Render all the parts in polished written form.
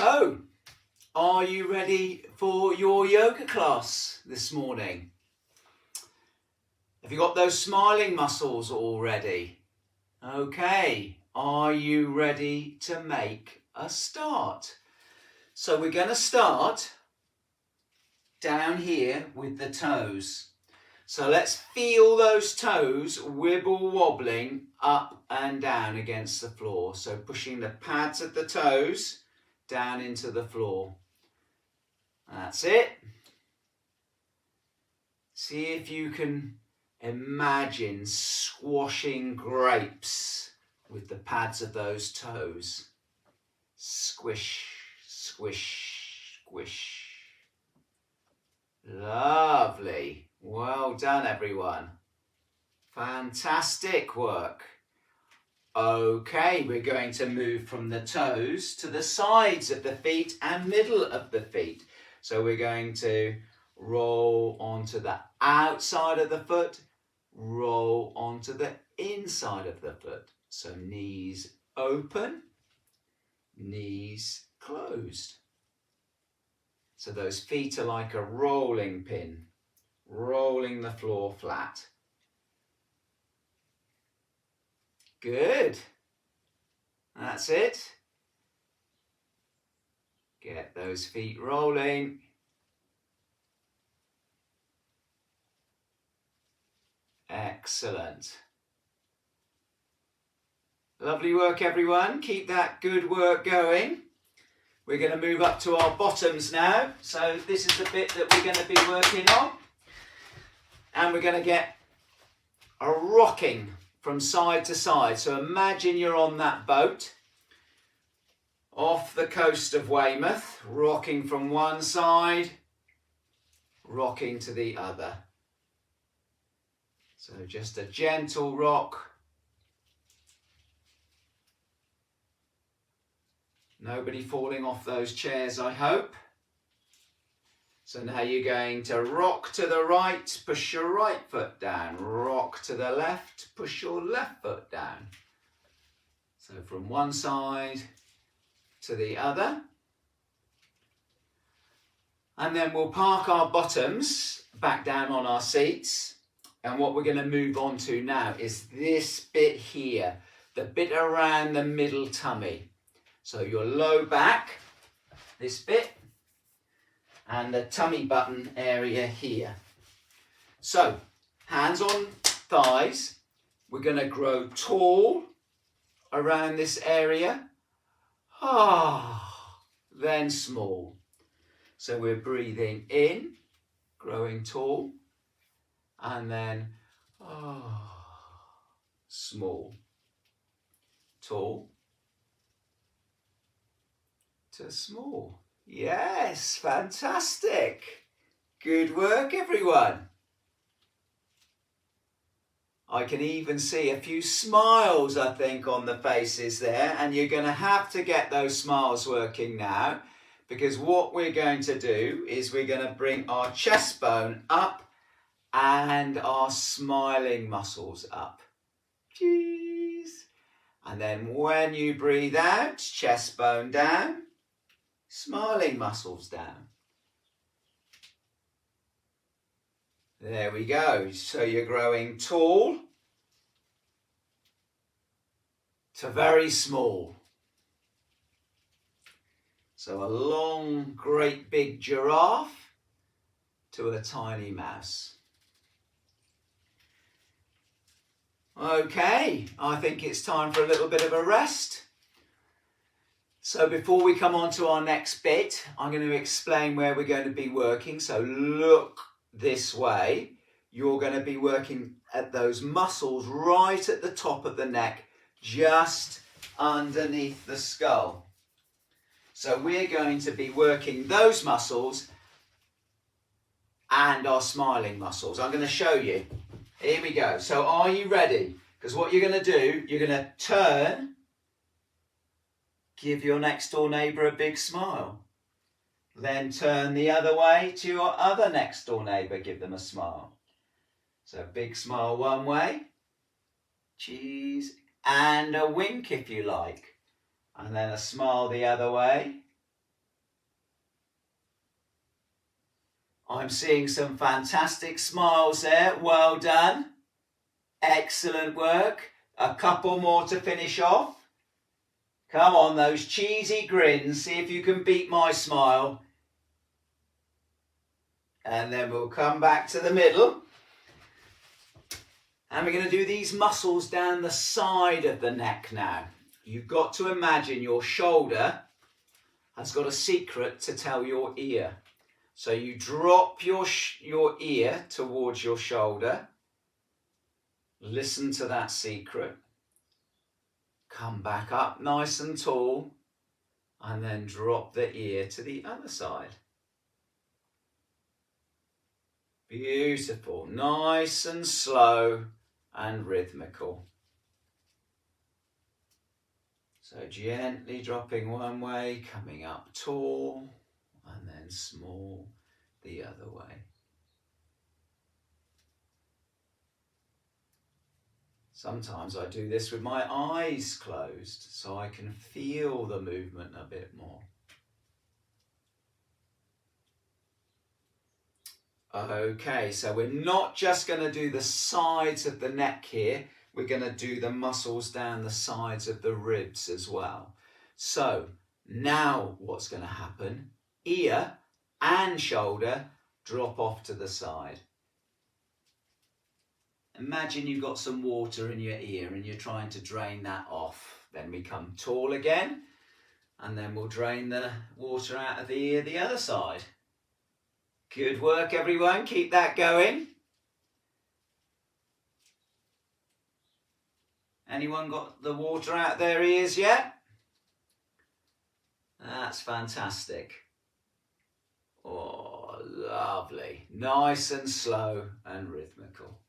So, are you ready for your yoga class this morning? Have you got those smiling muscles already? Okay, are you ready to make a start? So we're going to start down here with the toes. So let's feel those toes wibble wobbling up and down against the floor. So pushing the pads of the toes down into the floor. That's it. See if you can imagine squashing grapes with the pads of those toes. Squish, squish, squish. Lovely. Well done, everyone. Fantastic work. Okay, we're going to move from the toes to the sides of the feet and middle of the feet. So we're going to roll onto the outside of the foot, roll onto the inside of the foot. So knees open, knees closed. So those feet are like a rolling pin, rolling the floor flat. Good. That's it. Get those feet rolling. Excellent. Lovely work, everyone. Keep that good work going. We're going to move up to our bottoms now. So this is the bit that we're going to be working on. And we're going to get a rocking from side to side. So imagine you're on that boat off the coast of Weymouth, rocking from one side, rocking to the other. So just a gentle rock. Nobody falling off those chairs, I hope. So now you're going to rock to the right, push your right foot down. Rock to the left, push your left foot down. So from one side to the other. And then we'll park our bottoms back down on our seats. And what we're going to move on to now is this bit here, the bit around the middle tummy. So your low back, this bit, and the tummy button area here. So, hands on thighs. We're going to grow tall around this area. Then small. So we're breathing in, growing tall, and then small, tall to small. Yes, fantastic. Good work, everyone. I can even see a few smiles, I think, on the faces there, and you're going to have to get those smiles working now, because what we're going to do is we're going to bring our chest bone up and our smiling muscles up. Jeez. And then when you breathe out, chest bone down, smiling muscles down. There we go. So you're growing tall to very small. So a long, great big giraffe to a tiny mouse. Okay, I think it's time for a little bit of a rest. So before we come on to our next bit, I'm going to explain where we're going to be working. So look this way. You're going to be working at those muscles right at the top of the neck, just underneath the skull. So we're going to be working those muscles and our smiling muscles. I'm going to show you. Here we go. So are you ready? Because what you're going to do, you're going to turn. Give your next door neighbour a big smile. Then turn the other way to your other next door neighbour. Give them a smile. So big smile one way. Cheese. And a wink if you like. And then a smile the other way. I'm seeing some fantastic smiles there. Well done. Excellent work. A couple more to finish off. Come on, those cheesy grins. See if you can beat my smile. And then we'll come back to the middle. And we're going to do these muscles down the side of the neck now. You've got to imagine your shoulder has got a secret to tell your ear. So you drop your ear towards your shoulder. Listen to that secret. Come back up nice and tall. And then drop the ear to the other side. Beautiful. Nice and slow and rhythmical. So gently dropping one way, coming up tall, and then small the other way. Sometimes I do this with my eyes closed so I can feel the movement a bit more. Okay, so we're not just going to do the sides of the neck here, we're going to do the muscles down the sides of the ribs as well. So now what's going to happen? Ear and shoulder drop off to the side. Imagine you've got some water in your ear and you're trying to drain that off. Then we come tall again, and then we'll drain the water out of the ear the other side. Good work, everyone. Keep that going. Anyone got the water out their ears yet? That's fantastic. Oh, lovely. Nice and slow and rhythmical.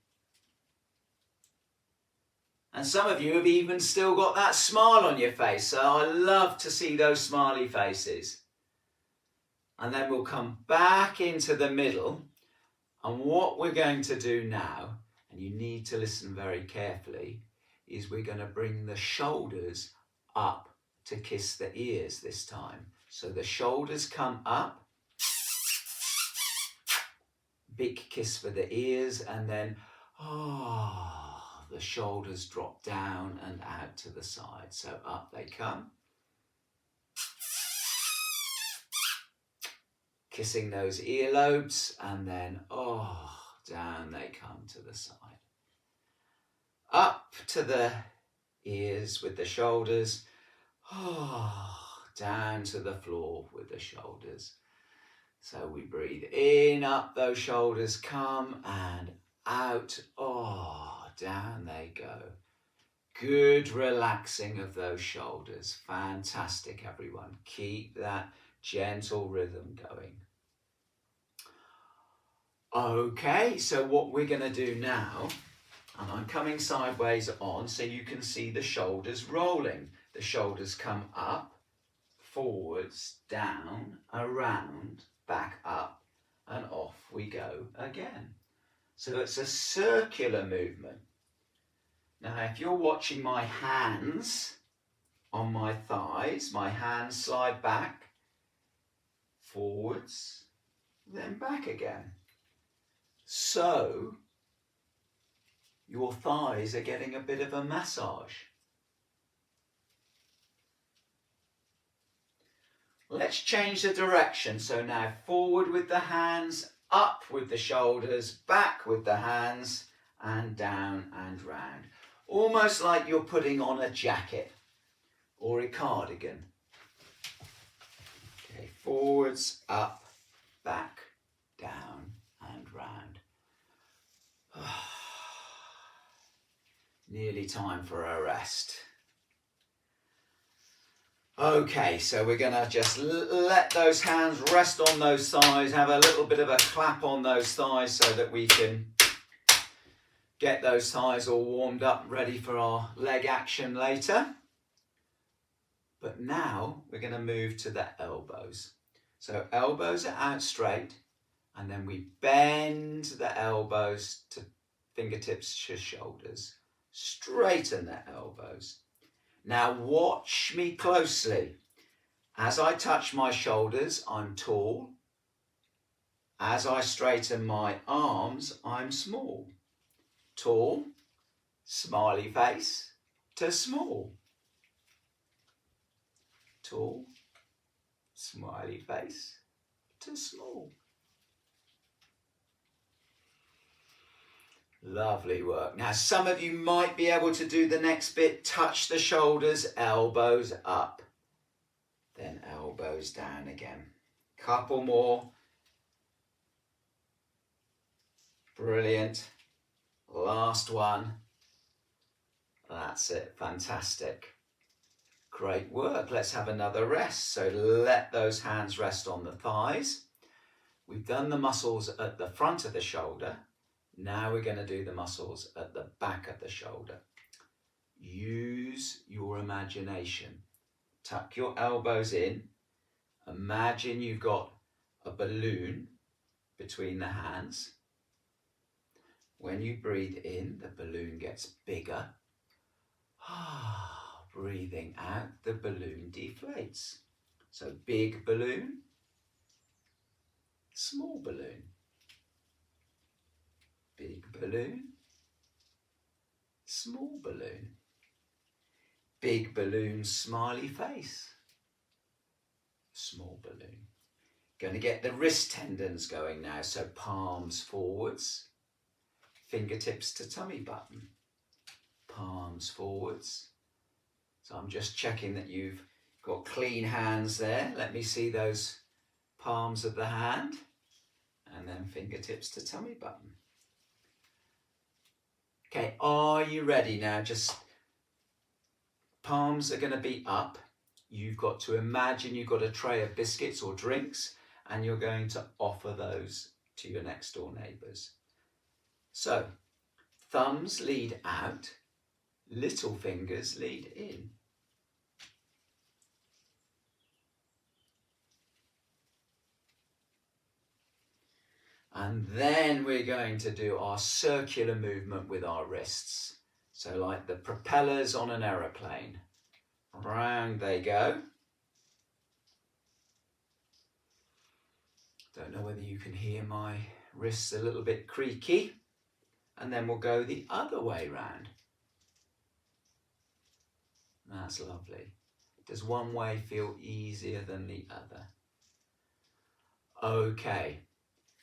And some of you have even still got that smile on your face. So I love to see those smiley faces. And then we'll come back into the middle. And what we're going to do now, and you need to listen very carefully, is we're going to bring the shoulders up to kiss the ears this time. So the shoulders come up. Big kiss for the ears, and then the shoulders drop down and out to the side. So up they come. Kissing those earlobes, and then down they come to the side. Up to the ears with the shoulders. Down to the floor with the shoulders. So we breathe in, up those shoulders come, and out. Down they go. Good relaxing of those shoulders. Fantastic, everyone. Keep that gentle rhythm going. Okay, so what we're going to do now, and I'm coming sideways on so you can see the shoulders rolling. The shoulders come up, forwards, down, around, back up, and off we go again. So it's a circular movement. Now, if you're watching my hands on my thighs, my hands slide back, forwards, then back again. So your thighs are getting a bit of a massage. Let's change the direction. So now forward with the hands, up with the shoulders, back with the hands, and down and round. Almost like you're putting on a jacket or a cardigan. Okay, forwards, up, back, down and round. Nearly time for a rest. Okay, so we're going to just let those hands rest on those thighs, have a little bit of a clap on those thighs so that we can get those thighs all warmed up, ready for our leg action later. But now we're going to move to the elbows. So elbows are out straight, and then we bend the elbows to fingertips to shoulders. Straighten the elbows. Now watch me closely. As I touch my shoulders, I'm tall. As I straighten my arms, I'm small. Tall, smiley face, to small. Tall, smiley face, to small. Lovely work. Now, some of you might be able to do the next bit. Touch the shoulders, elbows up. Then elbows down again. Couple more. Brilliant. Last one. That's it. Fantastic. Great work. Let's have another rest. So let those hands rest on the thighs. We've done the muscles at the front of the shoulder. Now we're going to do the muscles at the back of the shoulder. Use your imagination. Tuck your elbows in. Imagine you've got a balloon between the hands. When you breathe in, the balloon gets bigger. Breathing out, the balloon deflates. So big balloon, small balloon. Big balloon, small balloon. Big balloon, smiley face. Small balloon. Going to get the wrist tendons going now. So palms forwards, fingertips to tummy button. Palms forwards. So I'm just checking that you've got clean hands there. Let me see those palms of the hand. And then fingertips to tummy button. Okay, are you ready now? Just palms are going to be up. You've got to imagine you've got a tray of biscuits or drinks and you're going to offer those to your next door neighbours. So, thumbs lead out, little fingers lead in. And then we're going to do our circular movement with our wrists. So like the propellers on an aeroplane. Round they go. Don't know whether you can hear my wrists a little bit creaky. And then we'll go the other way round. That's lovely. Does one way feel easier than the other? Okay.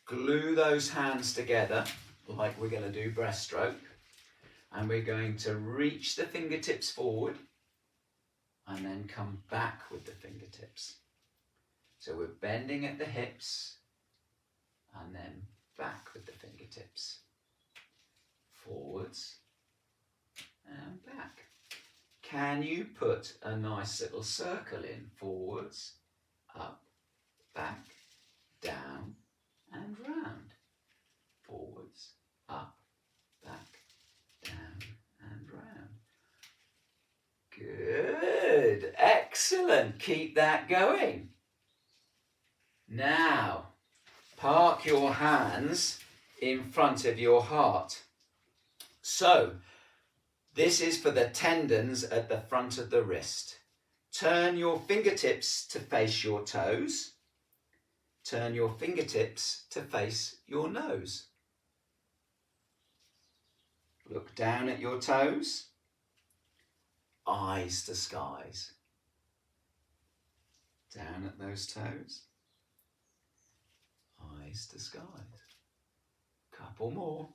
Glue those hands together like we're going to do breaststroke. And we're going to reach the fingertips forward and then come back with the fingertips. So we're bending at the hips and then back with the fingertips. Forwards and back. Can you put a nice little circle in? Forwards, up, back, down and round. Forwards, up, back, down and round. Good, excellent. Keep that going. Now, park your hands in front of your heart. So, this is for the tendons at the front of the wrist. Turn your fingertips to face your toes. Turn your fingertips to face your nose. Look down at your toes. Eyes to skies. Down at those toes. Eyes to skies. Couple more.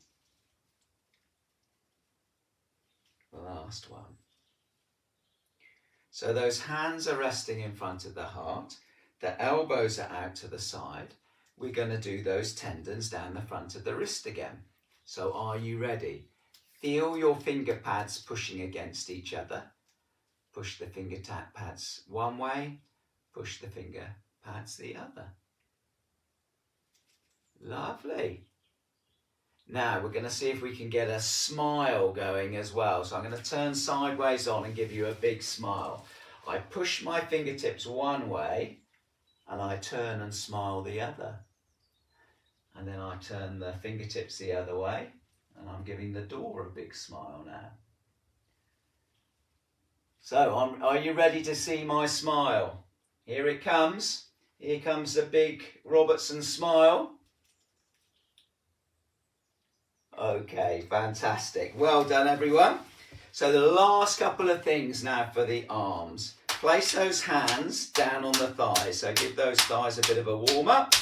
Last one. So those hands are resting in front of the heart. The elbows are out to the side. We're going to do those tendons down the front of the wrist again. So are you ready? Feel your finger pads pushing against each other. Push the finger pads one way, push the finger pads the other. Lovely. Now we're going to see if we can get a smile going as well. So I'm going to turn sideways on and give you a big smile. I push my fingertips one way and I turn and smile the other. And then I turn the fingertips the other way and I'm giving the door a big smile now. So are you ready to see my smile? Here it comes. Here comes the big Robertson smile. Okay, fantastic. Well done, everyone. So the last couple of things now for the arms. Place those hands down on the thighs. So give those thighs a bit of a warm up.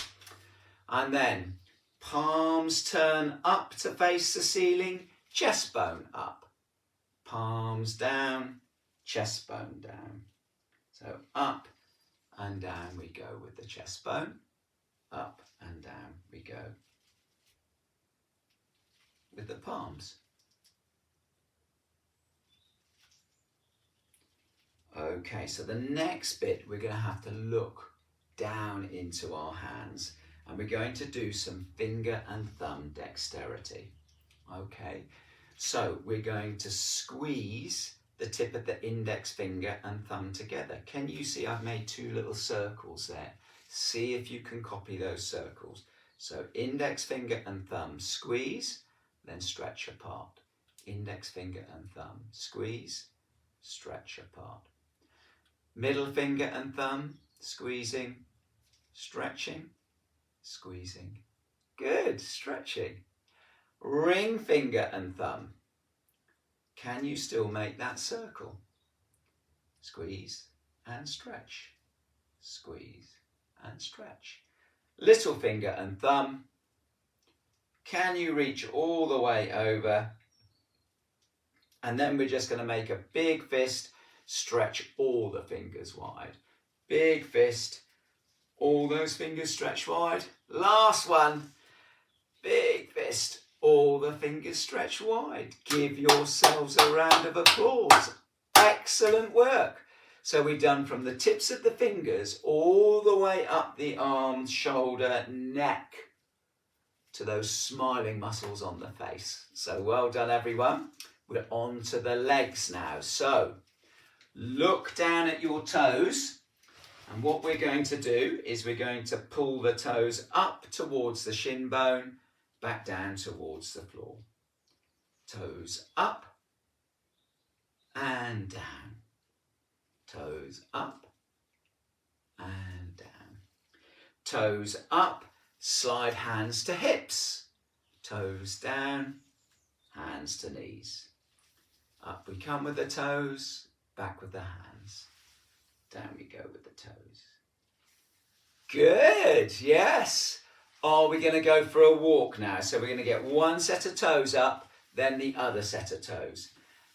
And then palms turn up to face the ceiling, chest bone up. Palms down, chest bone down. So up and down we go with the chest bone. Up and down we go with the palms. Okay, so the next bit we're going to have to look down into our hands and we're going to do some finger and thumb dexterity. Okay, so we're going to squeeze the tip of the index finger and thumb together. Can you see I've made two little circles there? See if you can copy those circles. So index finger and thumb, squeeze, then stretch apart. Index finger and thumb, squeeze, stretch apart. Middle finger and thumb, squeezing, stretching, squeezing. Good, stretching. Ring finger and thumb. Can you still make that circle? Squeeze and stretch, squeeze and stretch. Little finger and thumb. Can you reach all the way over? And then we're just going to make a big fist, stretch all the fingers wide. Big fist, all those fingers stretch wide. Last one, big fist, all the fingers stretch wide. Give yourselves a round of applause. Excellent work. So we've done from the tips of the fingers all the way up the arms, shoulder, neck to those smiling muscles on the face. So well done, everyone. We're on to the legs now. So look down at your toes. And what we're going to do is we're going to pull the toes up towards the shin bone, back down towards the floor. Toes up and down. Toes up and down. Toes up, slide hands to hips. Toes down, hands to knees. Up we come with the toes, back with the hands. Down we go with the toes. Good, yes. Are we going to go for a walk now? So we're going to get one set of toes up, then the other set of toes.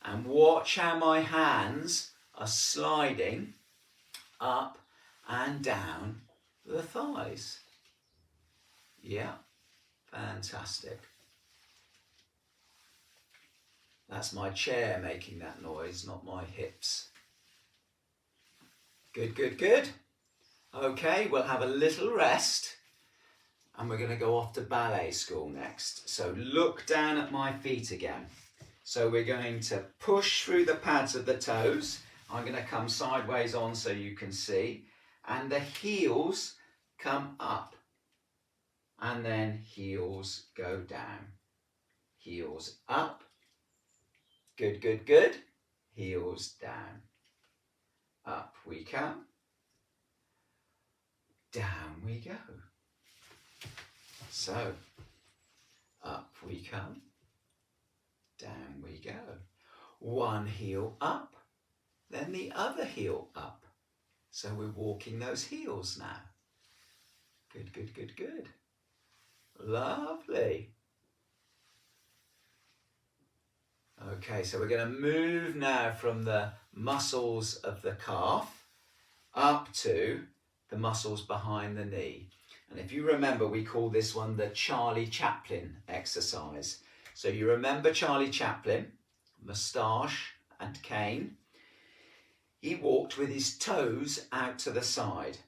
And watch how my hands are sliding up and down the thighs. Yeah, fantastic. That's my chair making that noise, not my hips. Good, good, good. Okay, we'll have a little rest and we're going to go off to ballet school next. So look down at my feet again. So we're going to push through the pads of the toes. I'm going to come sideways on so you can see. And the heels come up. And then heels go down. Heels up. Good, good, good. Heels down. Up we come. Down we go. So, up we come. Down we go. One heel up, then the other heel up. So we're walking those heels now. Good, good, good, good. Lovely. Okay, so we're going to move now from the muscles of the calf up to the muscles behind the knee. And if you remember, we call this one the Charlie Chaplin exercise. So you remember Charlie Chaplin, moustache and cane. He walked with his toes out to the side.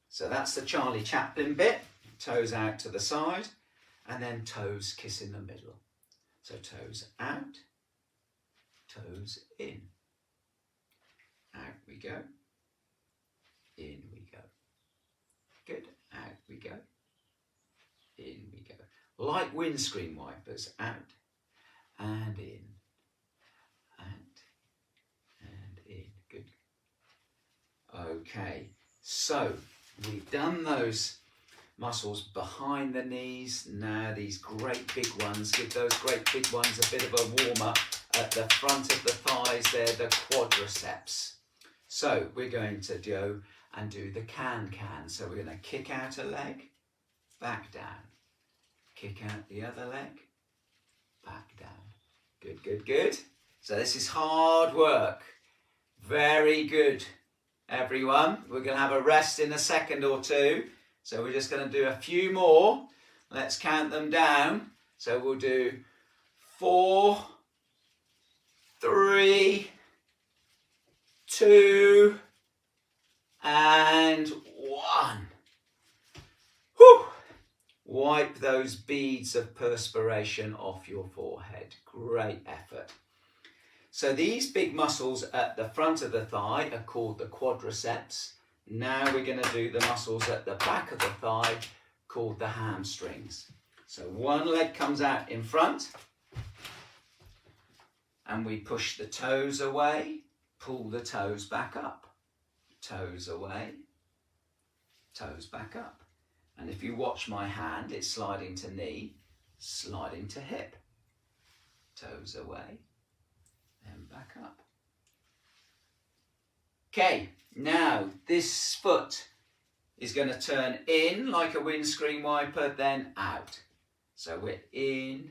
So that's the Charlie Chaplin bit, toes out to the side, and then toes kiss in the middle. So toes out, toes in. Out we go, in we go. Good, out we go, in we go. Like windscreen wipers, out and in, out and in. Good. Okay, so we've done those muscles behind the knees. Now these great big ones, give those great big ones a bit of a warm up at the front of the thighs. They're the quadriceps. So we're going to go and do the can-can. So we're going to kick out a leg, back down. Kick out the other leg, back down. Good, good, good. So this is hard work. Very good, everyone. We're going to have a rest in a second or two. So we're just going to do a few more. Let's count them down. So we'll do 4, 3, 2, and 1. Whew. Wipe those beads of perspiration off your forehead. Great effort. So these big muscles at the front of the thigh are called the quadriceps. Now we're going to do the muscles at the back of the thigh called the hamstrings. So one leg comes out in front and we push the toes away, pull the toes back up. Toes away, toes back up. And if you watch my hand, it's sliding to knee, sliding to hip. Toes away, then back up. Okay, now this foot is going to turn in like a windscreen wiper, then out. So we're in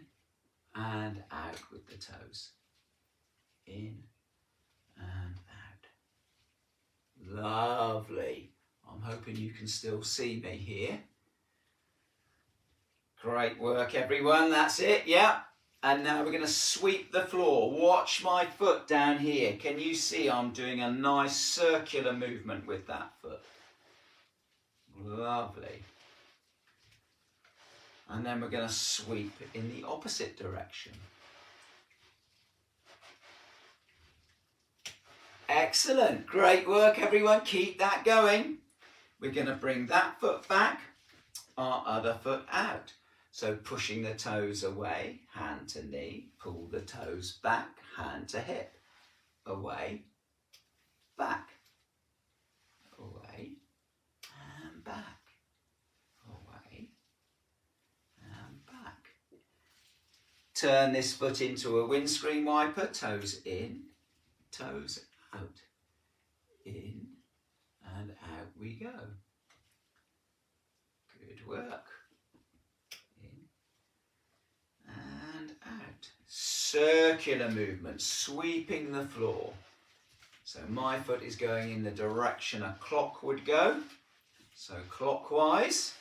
and out with the toes. In and out. Lovely. I'm hoping you can still see me here. Great work, everyone. That's it. Yeah. And now we're going to sweep the floor. Watch my foot down here. Can you see I'm doing a nice circular movement with that foot? Lovely. And then we're going to sweep in the opposite direction. Excellent. Great work, everyone. Keep that going. We're going to bring that foot back, our other foot out. So pushing the toes away, hand to knee, pull the toes back, hand to hip, away, back, away, and back, away, and back. Turn this foot into a windscreen wiper, toes in, toes out, in, and out we go. Good work. And out. Circular movement, sweeping the floor. So my foot is going in the direction a clock would go. So clockwise.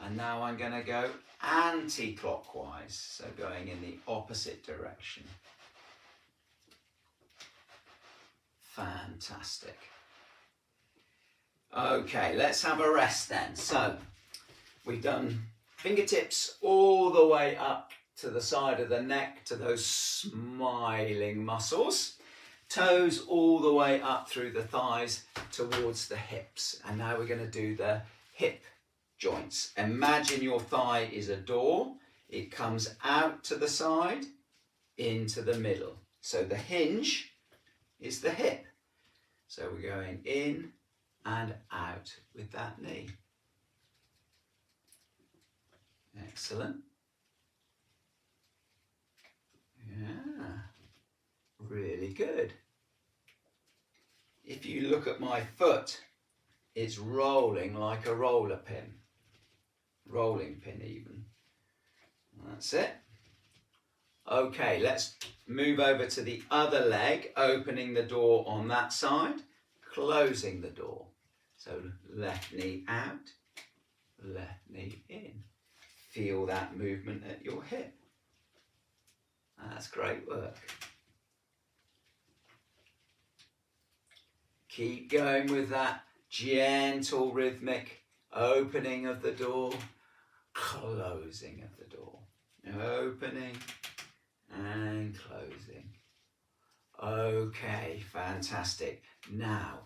And now I'm going to go anti-clockwise. So going in the opposite direction. Fantastic. Okay, let's have a rest then. So we've done fingertips all the way up to the side of the neck, to those smiling muscles. Toes all the way up through the thighs towards the hips. And now we're going to do the hip joints. Imagine your thigh is a door. It comes out to the side, into the middle. So the hinge is the hip. So we're going in and out with that knee. Excellent. Yeah, really good. If you look at my foot, it's rolling like a roller pin. Rolling pin even. That's it. Okay, let's move over to the other leg, opening the door on that side, closing the door. So left knee out, left knee in. Feel that movement at your hip. That's great work. Keep going with that gentle rhythmic opening of the door, closing of the door. Opening and closing. Okay, fantastic. Now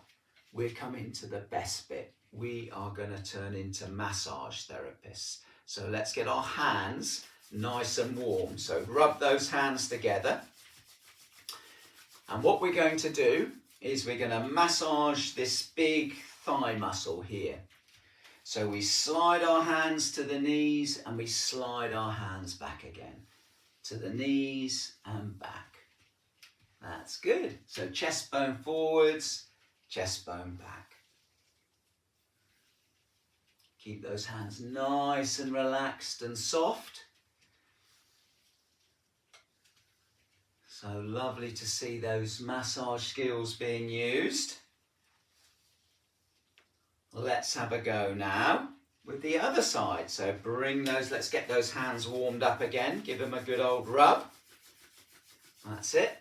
we're coming to the best bit. We are going to turn into massage therapists. So let's get our hands nice and warm. So rub those hands together. And what we're going to do is we're going to massage this big thigh muscle here. So we slide our hands to the knees and we slide our hands back again. To the knees and back. That's good. So chest bone forwards, chest bone back. Keep those hands nice and relaxed and soft. So lovely to see those massage skills being used. Let's have a go now with the other side. So bring those, let's get those hands warmed up again. Give them a good old rub. That's it.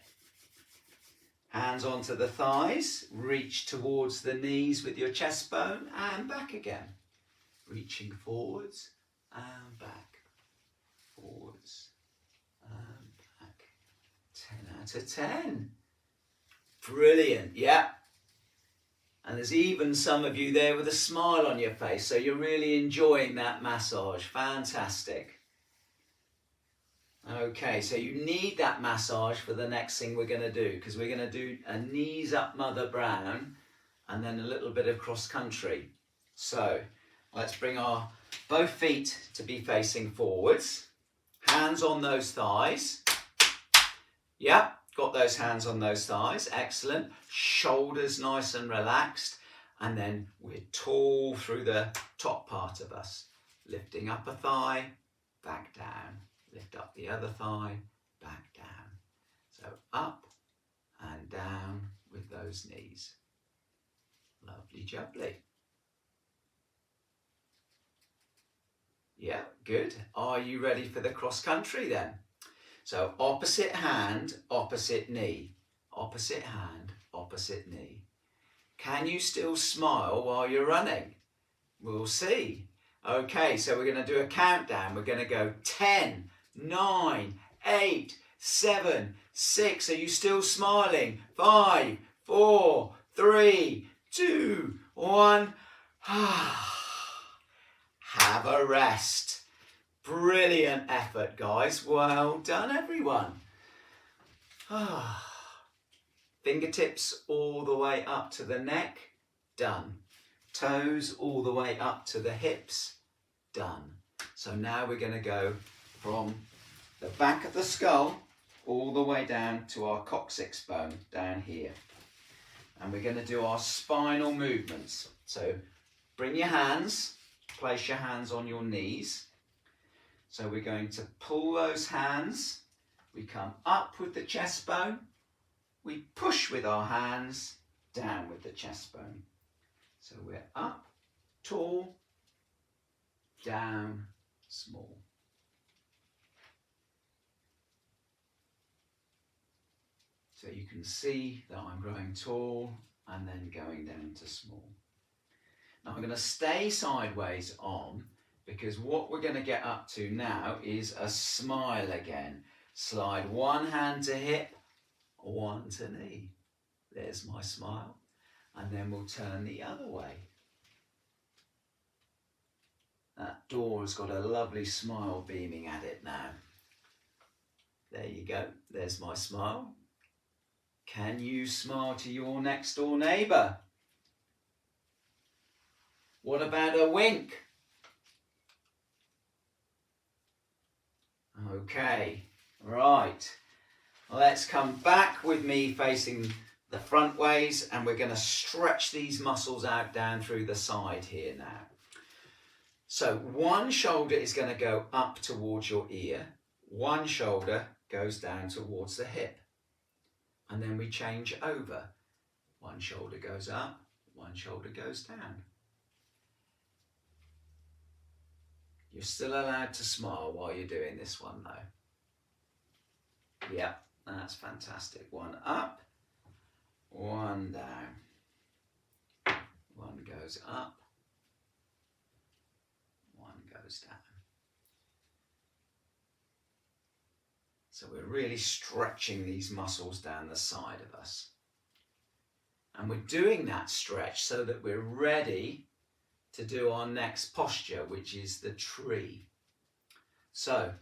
Hands onto the thighs. Reach towards the knees with your chest bone and back again. Reaching forwards and back. Forwards and back. 10 out of 10. Brilliant, yeah. And there's even some of you there with a smile on your face, so you're really enjoying that massage. Fantastic. Okay, so you need that massage for the next thing we're going to do, because we're going to do a knees up Mother Brown and then a little bit of cross country. So let's bring our both feet to be facing forwards. Hands on those thighs. Yeah. Got those hands on those thighs, excellent. Shoulders nice and relaxed. And then we're tall through the top part of us. Lifting up a thigh, back down. Lift up the other thigh, back down. So up and down with those knees. Lovely jubbly. Yeah, good. Are you ready for the cross country then? So opposite hand, opposite knee, opposite hand, opposite knee. Can you still smile while you're running? We'll see. Okay, so we're going to do a countdown. We're going to go 10, 9, 8, 7, 6. Are you still smiling? 5, 4, 3, 2, 1. Have a rest. Brilliant effort, guys. Well done, everyone. Fingertips all the way up to the neck. Done. Toes all the way up to the hips. Done. So now we're going to go from the back of the skull all the way down to our coccyx bone down here. And we're going to do our spinal movements. So bring your hands, place your hands on your knees. So we're going to pull those hands, we come up with the chest bone, we push with our hands, down with the chest bone. So we're up, tall, down, small. So you can see that I'm growing tall and then going down to small. Now I'm going to stay sideways on, because what we're going to get up to now is a smile again. Slide one hand to hip, one to knee. There's my smile. And then we'll turn the other way. That door has got a lovely smile beaming at it now. There you go. There's my smile. Can you smile to your next door neighbour? What about a wink? Okay, right. Let's come back with me facing the front ways, and we're going to stretch these muscles out down through the side here now. So one shoulder is going to go up towards your ear. One shoulder goes down towards the hip. And then we change over. One shoulder goes up, one shoulder goes down. You're still allowed to smile while you're doing this one though. Yeah, that's fantastic. One up, one down. One goes up, one goes down. So we're really stretching these muscles down the side of us. And we're doing that stretch so that we're ready to do our next posture, which is the tree. So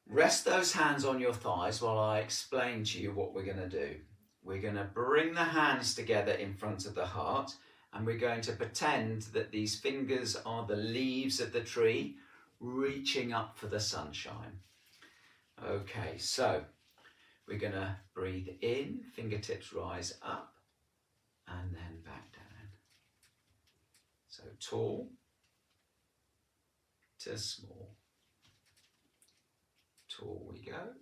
rest those hands on your thighs while I explain to you what we're going to do. We're going to bring the hands together in front of the heart, and we're going to pretend that these fingers are the leaves of the tree reaching up for the sunshine. Okay, so we're going to breathe in, fingertips rise up and then back down. So tall to small. Tall we go,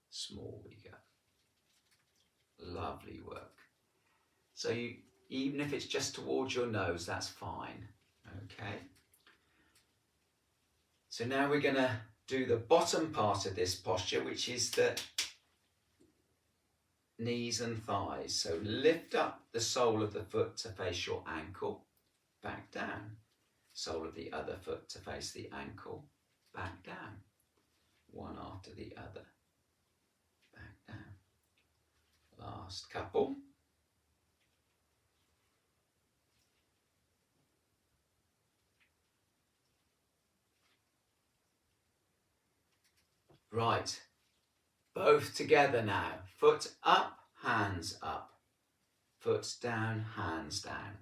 small we go. Lovely work. So even if it's just towards your nose, that's fine. Okay. So now we're going to do the bottom part of this posture, which is the knees and thighs. So lift up the sole of the foot to face your ankle, back down. Sole of the other foot to face the ankle, back down. One after the other, back down. Last couple. Right, both together now. Foot up, hands up. Foot down, hands down.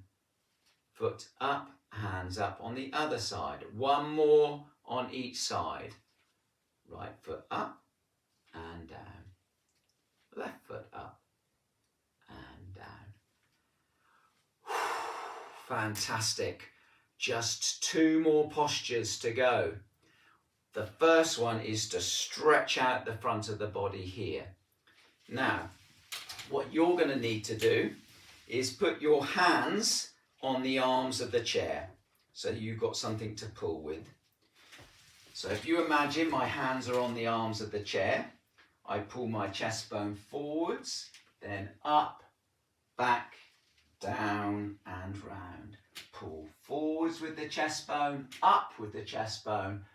Foot up, hands up on the other side. One more on each side. Right foot up and down. Left foot up and down. Fantastic. Just 2 more postures to go. The first one is to stretch out the front of the body here. Now, what you're going to need to do is put your hands on the arms of the chair so you've got something to pull with. So if you imagine my hands are on the arms of the chair, I pull my chest bone forwards, then up, back, down and round. Pull forwards with the chest bone, up with the chest bone,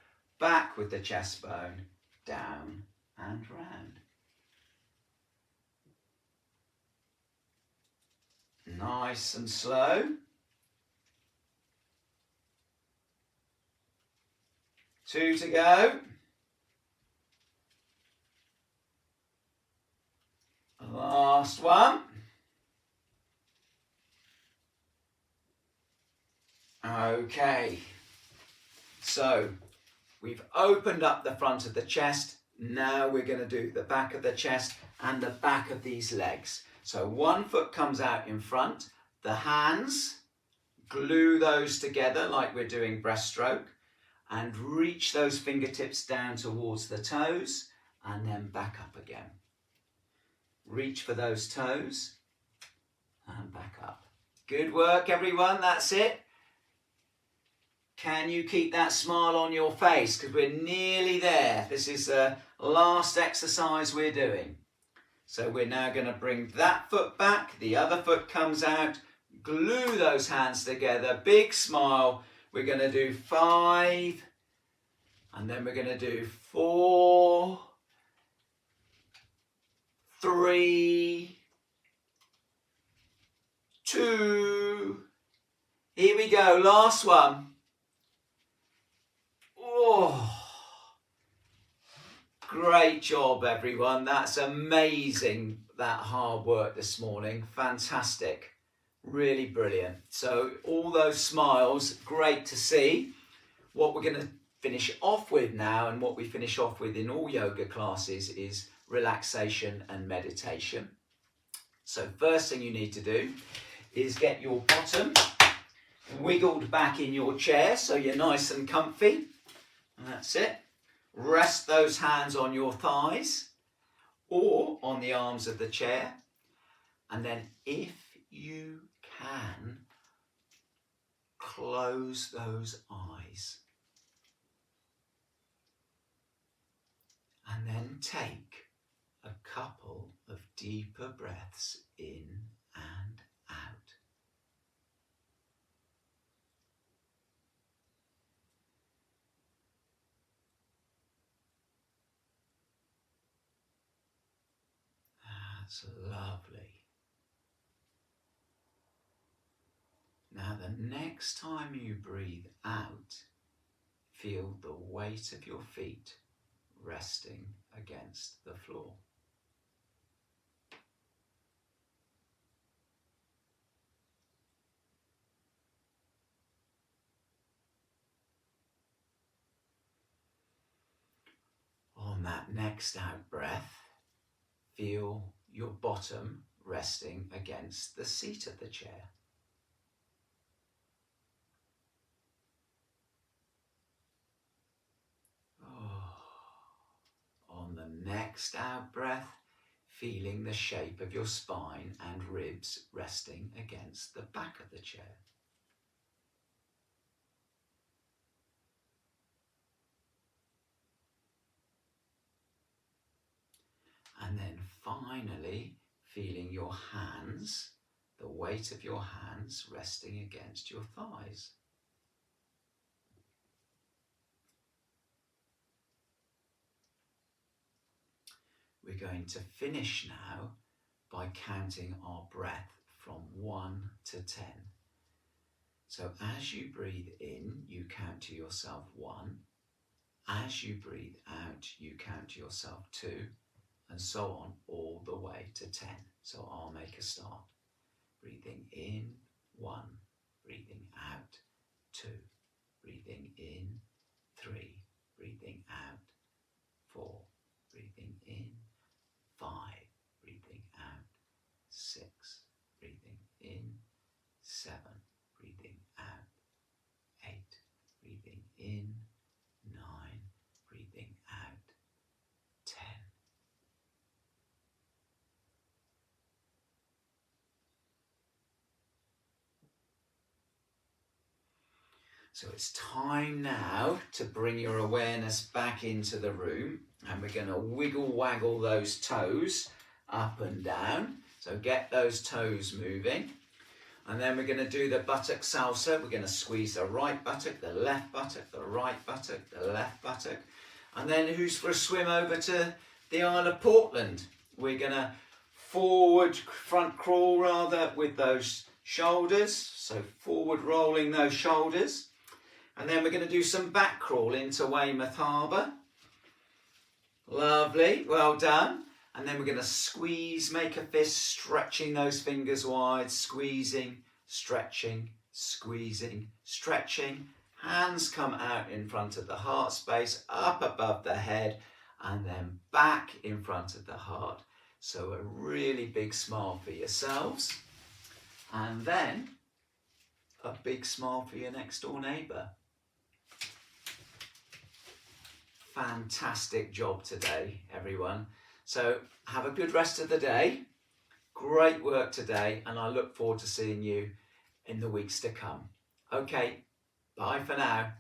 back with the chest bone, down and round. Nice and slow. Two to go. Last one. Okay. So we've opened up the front of the chest. Now we're going to do the back of the chest and the back of these legs. So one foot comes out in front. The hands, glue those together like we're doing breaststroke. And reach those fingertips down towards the toes and then back up again. Reach for those toes and back up. Good work, everyone. That's it. Can you keep that smile on your face? Because we're nearly there. This is the last exercise we're doing. So we're now going to bring that foot back. The other foot comes out. Glue those hands together. Big smile. We're going to do 5, and then we're going to do 4, 3, 2. Here we go, last one. Oh, great job, everyone. That's amazing, that hard work this morning. Fantastic. Really brilliant. So all those smiles, great to see. What we're going to finish off with now, and what we finish off with in all yoga classes, is relaxation and meditation. So first thing you need to do is get your bottom wiggled back in your chair so you're nice and comfy. And that's it. Rest those hands on your thighs or on the arms of the chair. And then if you can, close those eyes and then take a couple of deeper breaths in and out. That's lovely. Now the next time you breathe out, feel the weight of your feet resting against the floor. that next out breath, feel your bottom resting against the seat of the chair. On the next out breath, feeling the shape of your spine and ribs resting against the back of the chair. And then finally, feeling your hands, the weight of your hands resting against your thighs. We're going to finish now by counting our breath from 1 to 10. So as you breathe in, you count to yourself 1. As you breathe out, you count to yourself 2, and so on all the way to 10. So I'll make a start. Breathing in, 1. Breathing out, 2. Breathing in, 3. Breathing out, 4. Breathing in, 5. Breathing out, 6. Breathing in, 7. Breathing out, 8. Breathing in, 9. Breathing out, 10. So it's time now to bring your awareness back into the room, and we're going to wiggle waggle those toes up and down. So get those toes moving. And then we're going to do the buttock salsa. We're going to squeeze the right buttock, the left buttock, the right buttock, the left buttock. And then who's for a swim over to the Isle of Portland? We're going to front crawl rather, with those shoulders. So forward rolling those shoulders. And then we're going to do some back crawl into Weymouth Harbour. Lovely, well done. And then we're going to squeeze, make a fist, stretching those fingers wide, squeezing, stretching, squeezing, stretching. Hands come out in front of the heart space, up above the head, and then back in front of the heart. So a really big smile for yourselves. And then a big smile for your next door neighbour. Fantastic job today, everyone. So have a good rest of the day. Great work today, and I look forward to seeing you in the weeks to come. Okay, bye for now.